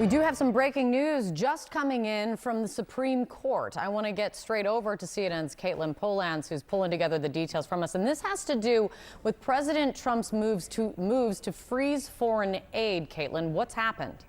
We do have some breaking news just coming in from the Supreme Court. I want to get straight over to CNN's Caitlin Polans, who's pulling together the details from us. And this has to do with President Trump's moves to freeze foreign aid. Caitlin, what's happened?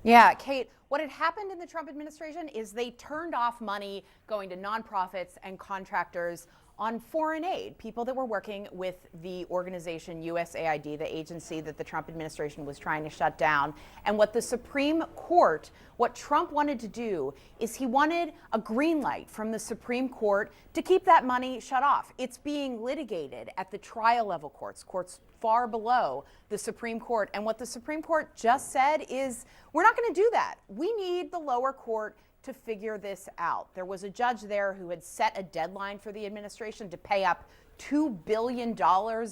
Yeah, Kate, what had happened in the Trump administration is they turned off money going to nonprofits and contractors on foreign aid, people that were working with the organization USAID, the agency that the Trump administration was trying to shut down. And what the Supreme Court, what Trump wanted to do is he wanted a green light from the Supreme Court to keep that money shut off. It's being litigated at the trial level courts far below the Supreme Court. And what the Supreme Court just said is, we're not going to do that. We need the lower court to figure this out. There was a judge there who had set a deadline for the administration to pay up $2 billion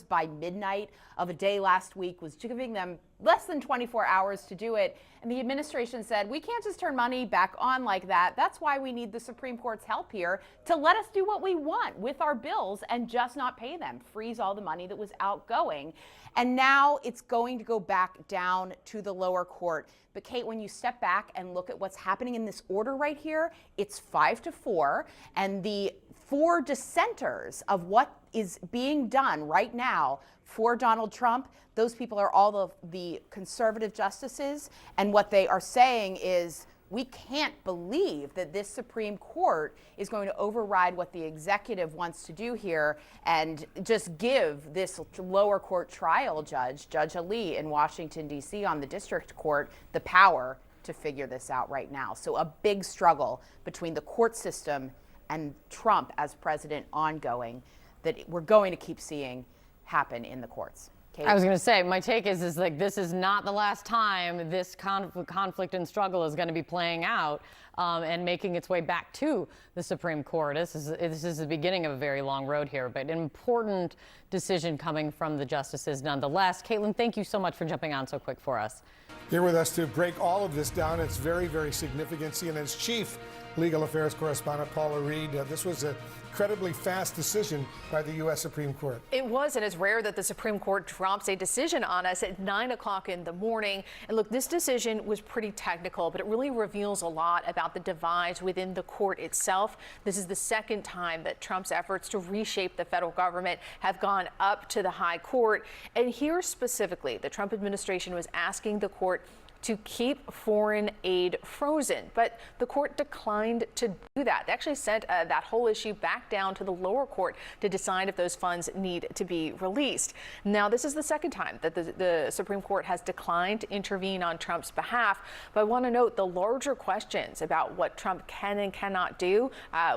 by midnight of a day last week, was giving them less than 24 hours to do it. And the administration said, we can't just turn money back on like that. That's why we need the Supreme Court's help here to let us do what we want with our bills and just not pay them, freeze all the money that was outgoing. And now it's going to go back down to the lower court. But Kate, when you step back and look at what's happening in this order right here, it's 5-4, and the 4 dissenters of what is being done right now for Donald Trump, those people are all of the conservative justices, and what they are saying is, we can't believe that this Supreme Court is going to override what the executive wants to do here and just give this lower court trial judge, Judge Ali in Washington, D.C. on the district court, the power to figure this out right now. So a big struggle between the court system and Trump as president ongoing that we're going to keep seeing happen in the courts. Kate? I was going to say, my take is like, this is not the last time this conflict and struggle is going to be playing out and making its way back to the Supreme Court. This is the beginning of a very long road here, but an important decision coming from the justices nonetheless. Caitlin, thank you so much for jumping on so quick for us. Here with us to break all of this down. It's very, very significant. CNN's chief legal affairs correspondent, Paula Reed. This was an incredibly fast decision by the U.S. Supreme Court. It was, and it's rare that the Supreme Court drops a decision on us at 9 o'clock in the morning. And look, this decision was pretty technical, but it really reveals a lot about the divides within the court itself. This is the second time that Trump's efforts to reshape the federal government have gone up to the high court. And here specifically, the Trump administration was asking the court to keep foreign aid frozen, but the court declined to do that. They actually sent that whole issue back down to the lower court to decide if those funds need to be released. Now, this is the second time that the Supreme Court has declined to intervene on Trump's behalf, but I want to note the larger questions about what Trump can and cannot do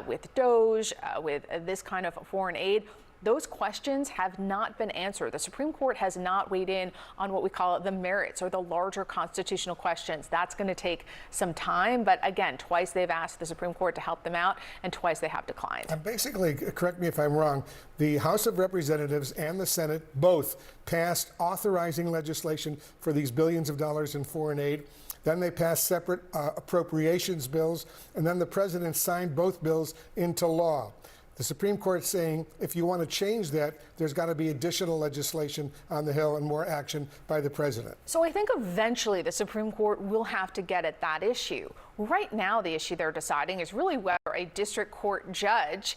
with DOGE, with this kind of foreign aid. Those questions have not been answered. The Supreme Court has not weighed in on what we call the merits or the larger constitutional questions. That's going to take some time. But again, twice they've asked the Supreme Court to help them out, and twice they have declined. And basically, correct me if I'm wrong, the House of Representatives and the Senate both passed authorizing legislation for these billions of dollars in foreign aid. Then they passed separate appropriations bills, and then the president signed both bills into law. The Supreme Court saying if you want to change that, there's got to be additional legislation on the Hill and more action by the president. So I think eventually the Supreme Court will have to get at that issue. Right now, the issue they're deciding is really whether a district court judge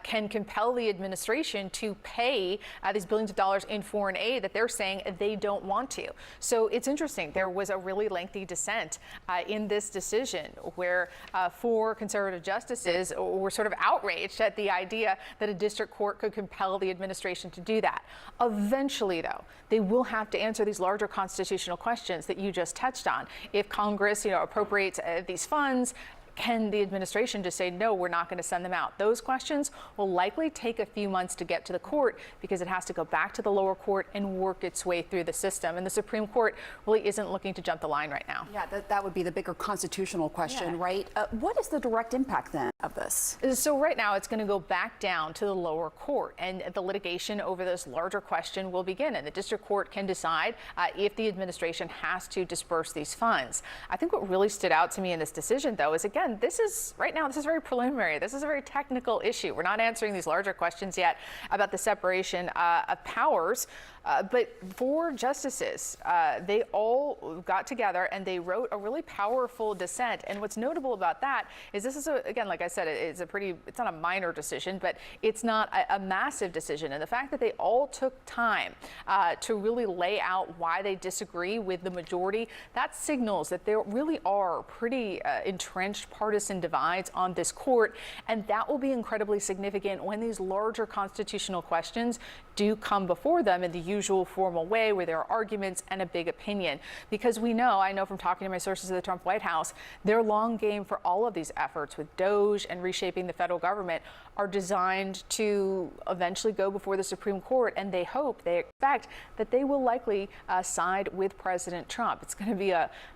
can compel the administration to pay these billions of dollars in foreign aid that they're saying they don't want to. So it's interesting. There was a really lengthy dissent in this decision where 4 conservative justices were sort of outraged at the idea that a district court could compel the administration to do that. Eventually, though, they will have to answer these larger constitutional questions that you just touched on. If Congress, appropriates these funds, can the administration just say, no, we're not going to send them out? Those questions will likely take a few months to get to the court because it has to go back to the lower court and work its way through the system. And the Supreme Court really isn't looking to jump the line right now. Yeah, that would be the bigger constitutional question, right? What is the direct impact then of this? So right now it's going to go back down to the lower court, and the litigation over this larger question will begin. And the district court can decide if the administration has to disperse these funds. I think what really stood out to me in this decision, though, is again, again, right now, this is very preliminary. This is a very technical issue. We're not answering these larger questions yet about the separation of powers. But 4 justices, they all got together and they wrote a really powerful dissent. And what's notable about that is this is, again, like I said, it's not a minor decision, but it's not a massive decision. And the fact that they all took time to really lay out why they disagree with the majority, that signals that there really are pretty entrenched partisan divides on this court. And that will be incredibly significant when these larger constitutional questions do come before them in the usual formal way where there are arguments and a big opinion. Because I know from talking to my sources at the Trump White House, their long game for all of these efforts with DOGE and reshaping the federal government are designed to eventually go before the Supreme Court, and they expect that they will likely side with President Trump. It's going to be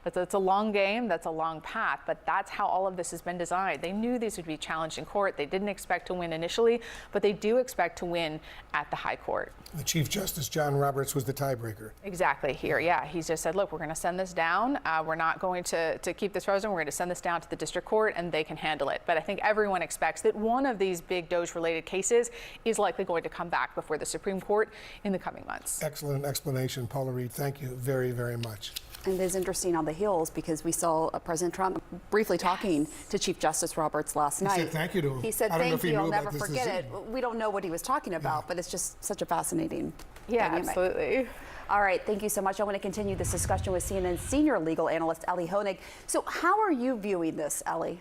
that's a long game, that's a long path, but that's how all of this has been designed. They knew these would be challenged in court. They didn't expect to win initially, but they do expect to win at the high court. The Chief Justice, John Roberts, was the tiebreaker. Exactly here. Yeah, he just said, look, we're going to send this down. We're not going to keep this frozen. We're going to send this down to the district court and they can handle it. But I think everyone expects that one of these big DOGE-related cases is likely going to come back before the Supreme Court in the coming months. Excellent explanation, Paula Reed. Thank you very, very much. And it is interesting on the heels because we saw President Trump briefly talking to Chief Justice Roberts last night. He said thank you to him. He said thank you, I'll never forget it. We don't know what he was talking about, but it's just such a fascinating dynamic. Absolutely. All right, thank you so much. I want to continue this discussion with CNN senior legal analyst Ellie Honig. So how are you viewing this, Ellie?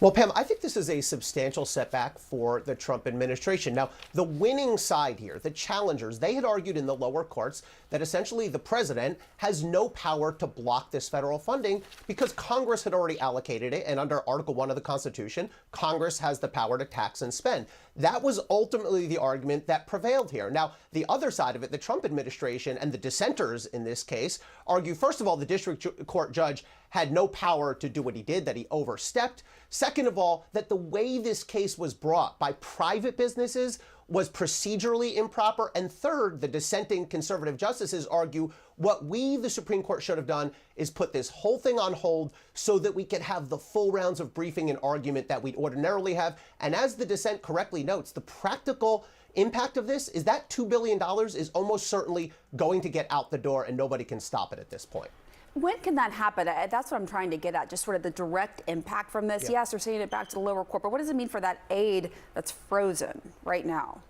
Well, Pam, I think this is a substantial setback for the Trump administration. Now, the winning side here, the challengers, they had argued in the lower courts that essentially the president has no power to block this federal funding because Congress had already allocated it. And under Article 1 of the Constitution, Congress has the power to tax and spend. That was ultimately the argument that prevailed here. Now, the other side of it, the Trump administration and the dissenters in this case argue, first of all, the district court judge had no power to do what he did, that he overstepped. Second of all, that the way this case was brought by private businesses was procedurally improper. And third, the dissenting conservative justices argue what we, the Supreme Court, should have done is put this whole thing on hold so that we could have the full rounds of briefing and argument that we'd ordinarily have. And as the dissent correctly notes, the practical impact of this is that $2 billion is almost certainly going to get out the door and nobody can stop it at this point. When can that happen? That's what I'm trying to get at, just sort of the direct impact from this. Yes, they're sending it back to the lower court, but what does it mean for that aid that's frozen right now?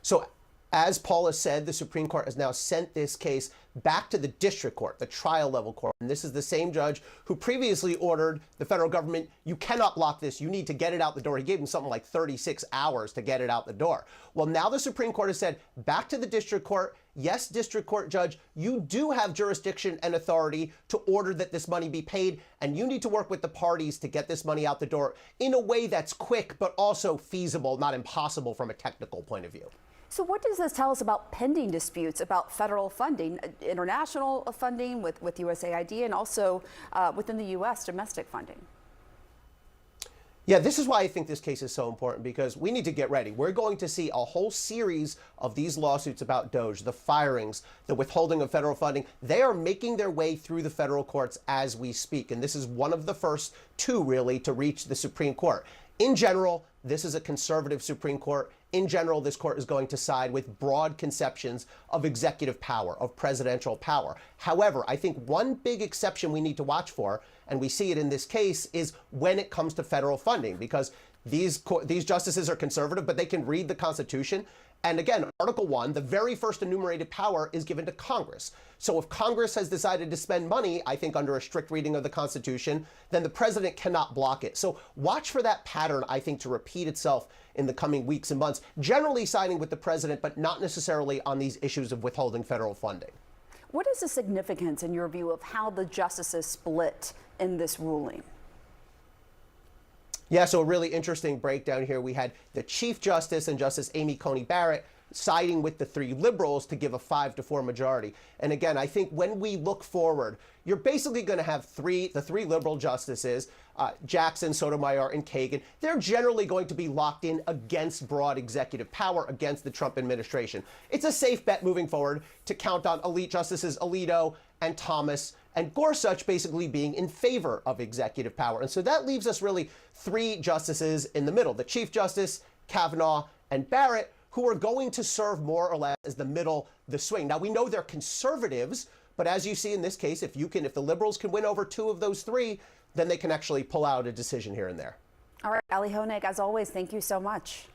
So as Paula said, the Supreme Court has now sent this case back to the district court, the trial level court. And this is the same judge who previously ordered the federal government, you cannot block this, you need to get it out the door. He gave him something like 36 hours to get it out the door. Well, now the Supreme Court has said back to the district court, yes, district court judge, you do have jurisdiction and authority to order that this money be paid, and you need to work with the parties to get this money out the door in a way that's quick, but also feasible, not impossible from a technical point of view. So what does this tell us about pending disputes about federal funding, international funding with USAID and also within the U.S. domestic funding? Yeah, this is why I think this case is so important, because we need to get ready. We're going to see a whole series of these lawsuits about DOGE, the firings, the withholding of federal funding. They are making their way through the federal courts as we speak. And this is one of the first two, really, to reach the Supreme Court. In general, this is a conservative Supreme Court. In general, this court is going to side with broad conceptions of executive power, of presidential power. However, I think one big exception we need to watch for, and we see it in this case, is when it comes to federal funding, because these justices are conservative, but they can read the Constitution. And again, Article 1, the very first enumerated power is given to Congress. So if Congress has decided to spend money, I think under a strict reading of the Constitution, then the president cannot block it. So watch for that pattern, I think, to repeat itself in the coming weeks and months, generally siding with the president, but not necessarily on these issues of withholding federal funding. What is the significance, in your view, of how the justices split in this ruling? Yeah, so a really interesting breakdown here. We had the Chief Justice and Justice Amy Coney Barrett siding with the three liberals to give a 5-4 majority. And again, I think when we look forward, you're basically going to have the three liberal justices, Jackson, Sotomayor, and Kagan. They're generally going to be locked in against broad executive power, against the Trump administration. It's a safe bet moving forward to count on elite justices Alito and Thomas and Gorsuch basically being in favor of executive power. And so that leaves us really three justices in the middle, the Chief Justice, Kavanaugh, and Barrett, who are going to serve more or less as the middle, the swing. Now, we know they're conservatives, but as you see in this case, if the liberals can win over two of those three, then they can actually pull out a decision here and there. All right, Ali Honig, as always, thank you so much.